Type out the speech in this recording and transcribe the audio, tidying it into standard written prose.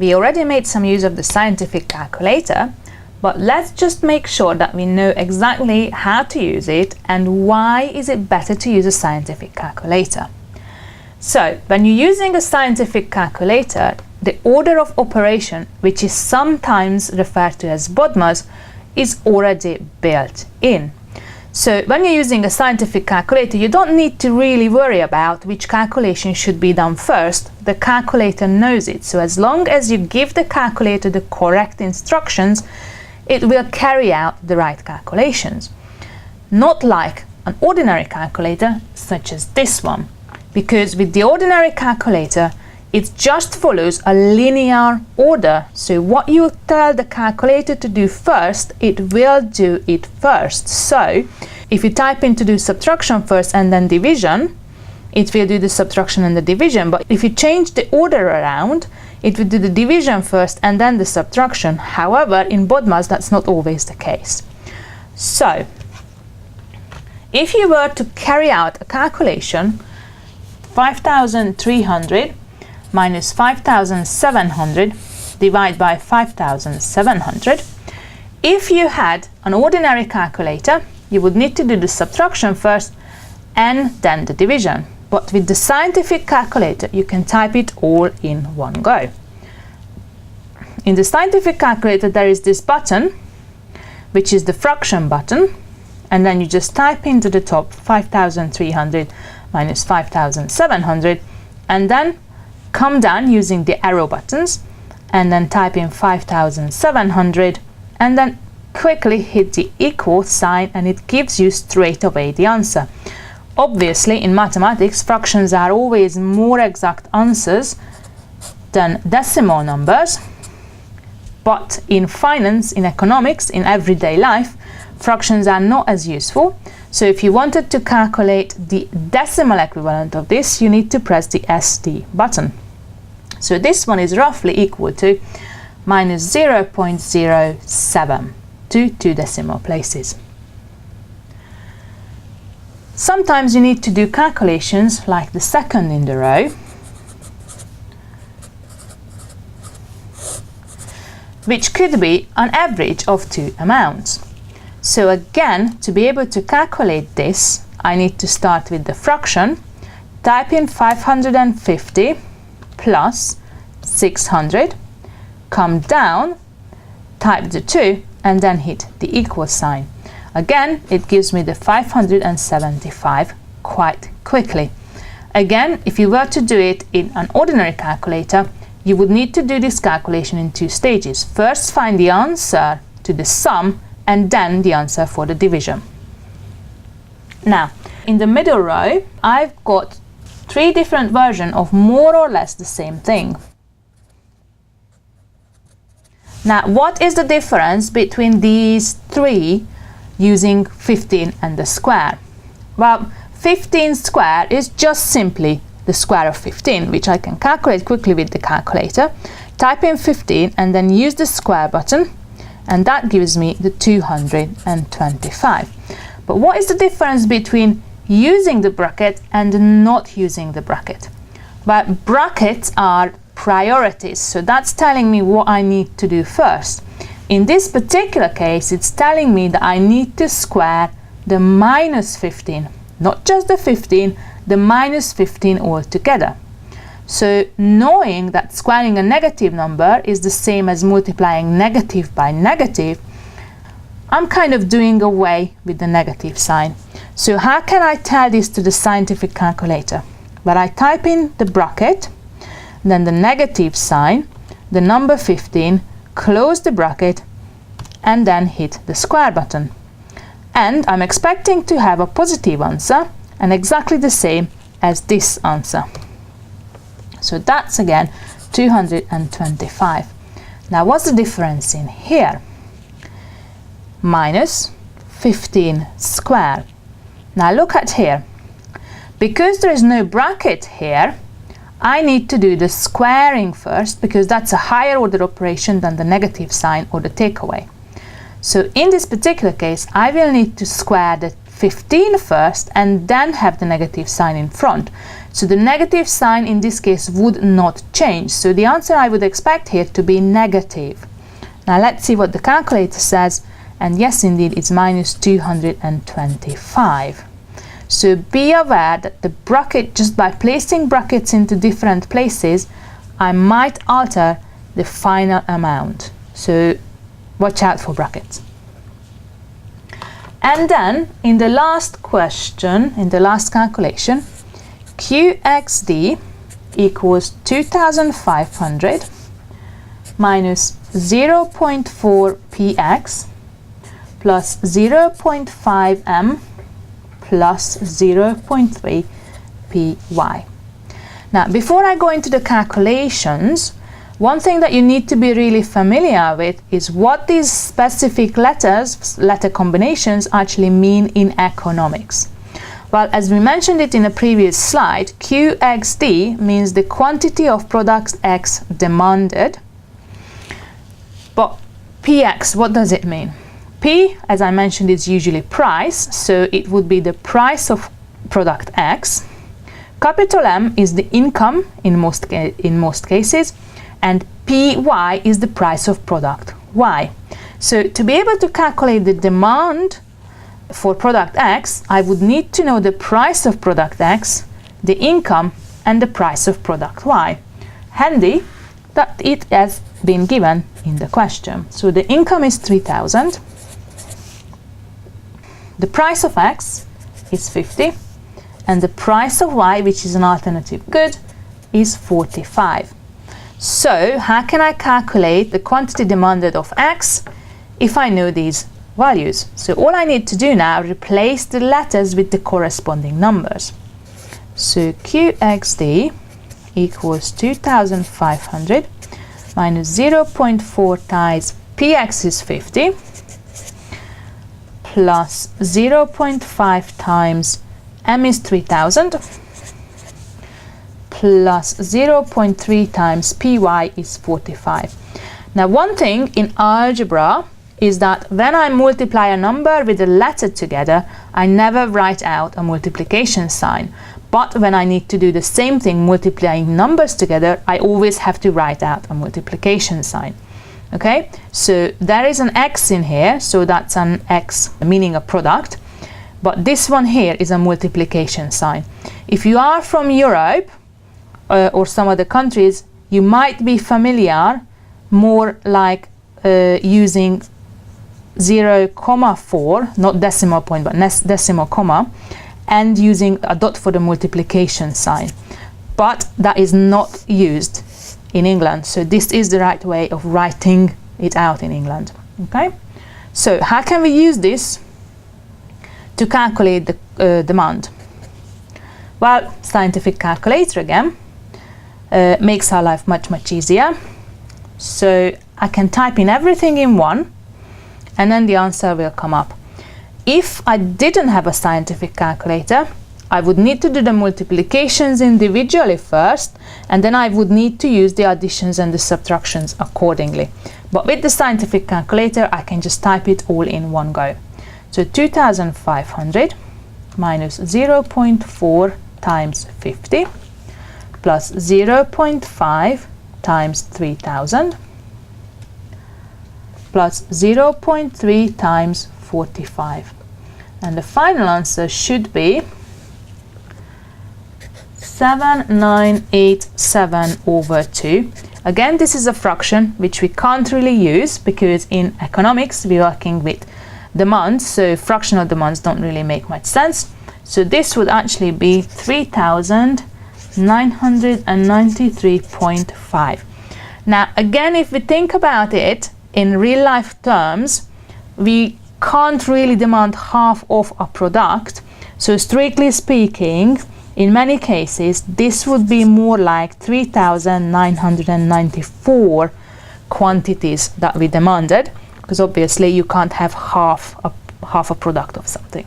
We already made some use of the scientific calculator, but let's just make sure that we know exactly how to use it and why is it better to use a scientific calculator. So, when you're using a scientific calculator, the order of operation, which is sometimes referred to as BODMAS, is already built in. So when you're using a scientific calculator, you don't need to really worry about which calculation should be done first. The calculator knows it. So as long as you give the calculator the correct instructions, it will carry out the right calculations. Not like an ordinary calculator, such as this one. Because with the ordinary calculator, it just follows a linear order. So what you tell the calculator to do first, it will do it first. So if you type in to do subtraction first and then division, it will do the subtraction and the division. But if you change the order around, it will do the division first and then the subtraction. However, in BODMAS, that's not always the case. So if you were to carry out a calculation, 5,300 minus 5,700 divided by 5,700. If you had an ordinary calculator, you would need to do the subtraction first and then the division. But with the scientific calculator, you can type it all in one go. In the scientific calculator, there is this button, which is the fraction button, and then you just type into the top 5,300 minus 5,700, and then come down using the arrow buttons and then type in 5,700 and then quickly hit the equal sign and it gives you straight away the answer. Obviously, in mathematics, fractions are always more exact answers than decimal numbers, but in finance, in economics, in everyday life, fractions are not as useful. So if you wanted to calculate the decimal equivalent of this, you need to press the SD button. So this one is roughly equal to minus 0.07 to 2 decimal places. Sometimes you need to do calculations like the second in the row, which could be an average of 2 amounts. So again, to be able to calculate this, I need to start with the fraction, type in 550 plus 600, come down, type the 2, and then hit the equal sign. Again, it gives me the 575 quite quickly. Again, if you were to do it in an ordinary calculator, you would need to do this calculation in 2 stages. First, find the answer to the sum, and then the answer for the division. Now, in the middle row, I've got 3 different versions of more or less the same thing. Now, what is the difference between these 3 using 15 and the square? Well, 15 square is just simply the square of 15, which I can calculate quickly with the calculator. Type in 15 and then use the square button, and that gives me the 225. But what is the difference between using the bracket and not using the bracket? Well, brackets are priorities, so that's telling me what I need to do first. In this particular case, it's telling me that I need to square the minus 15, not just the 15, the minus 15 altogether. So knowing that squaring a negative number is the same as multiplying negative by negative, I'm kind of doing away with the negative sign. So how can I tell this to the scientific calculator? Well, I type in the bracket, then the negative sign, the number 15, close the bracket, and then hit the square button. And I'm expecting to have a positive answer, and exactly the same as this answer. So that's again 225. Now what's the difference in here? Minus 15 square. Now look at here. Because there is no bracket here, I need to do the squaring first, because that's a higher order operation than the negative sign or the takeaway. So in this particular case, I will need to square the 15 first and then have the negative sign in front. So the negative sign in this case would not change. So the answer I would expect here to be negative. Now let's see what the calculator says. And yes, indeed, it's minus 225. So be aware that the bracket, just by placing brackets into different places, I might alter the final amount. So watch out for brackets. And then in the last question, in the last calculation, QXD equals 2500 minus 0.4 px plus 0.5m plus 0.3 py. Now, before I go into the calculations, one thing that you need to be really familiar with is what these specific letter combinations actually mean in economics. Well, as we mentioned it in a previous slide, QXD means the quantity of product X demanded. But PX, what does it mean? P, as I mentioned, is usually price, so it would be the price of product X. Capital M is the income in most cases, and PY is the price of product Y. So to be able to calculate the demand for product X, I would need to know the price of product X, the income, and the price of product Y. Handy that it has been given in the question. So the income is 3,000. The price of X is 50. And the price of Y, which is an alternative good, is 45. So how can I calculate the quantity demanded of X if I know these values? So all I need to do now, replace the letters with the corresponding numbers. So QXD equals 2500 minus 0.4 times PX is 50 plus 0.5 times M is 3000 plus 0.3 times PY is 45. Now, one thing in algebra is that when I multiply a number with a letter together, I never write out a multiplication sign. But when I need to do the same thing, multiplying numbers together, I always have to write out a multiplication sign. Okay, so there is an X in here, so that's an X meaning a product. But this one here is a multiplication sign. If you are from Europe or some other countries, you might be familiar more like using 0,4, not decimal point, but decimal comma, and using a dot for the multiplication sign. But that is not used in England, so this is the right way of writing it out in England. Okay, so how can we use this to calculate the demand? Well, scientific calculator again makes our life much easier. So I can type in everything in one, and then the answer will come up. If I didn't have a scientific calculator, I would need to do the multiplications individually first, and then I would need to use the additions and the subtractions accordingly. But with the scientific calculator, I can just type it all in one go. So 2500 minus 0.4 times 50 plus 0.5 times 3000 plus 0.3 times 45. And the final answer should be 7987 over 2. Again, this is a fraction which we can't really use because in economics we're working with demands, so fractional demands don't really make much sense. So this would actually be 3993.5. Now again, if we think about it in real life terms, we can't really demand half of a product. So strictly speaking, in many cases, this would be more like 3,994 quantities that we demanded, because obviously you can't have half a product of something.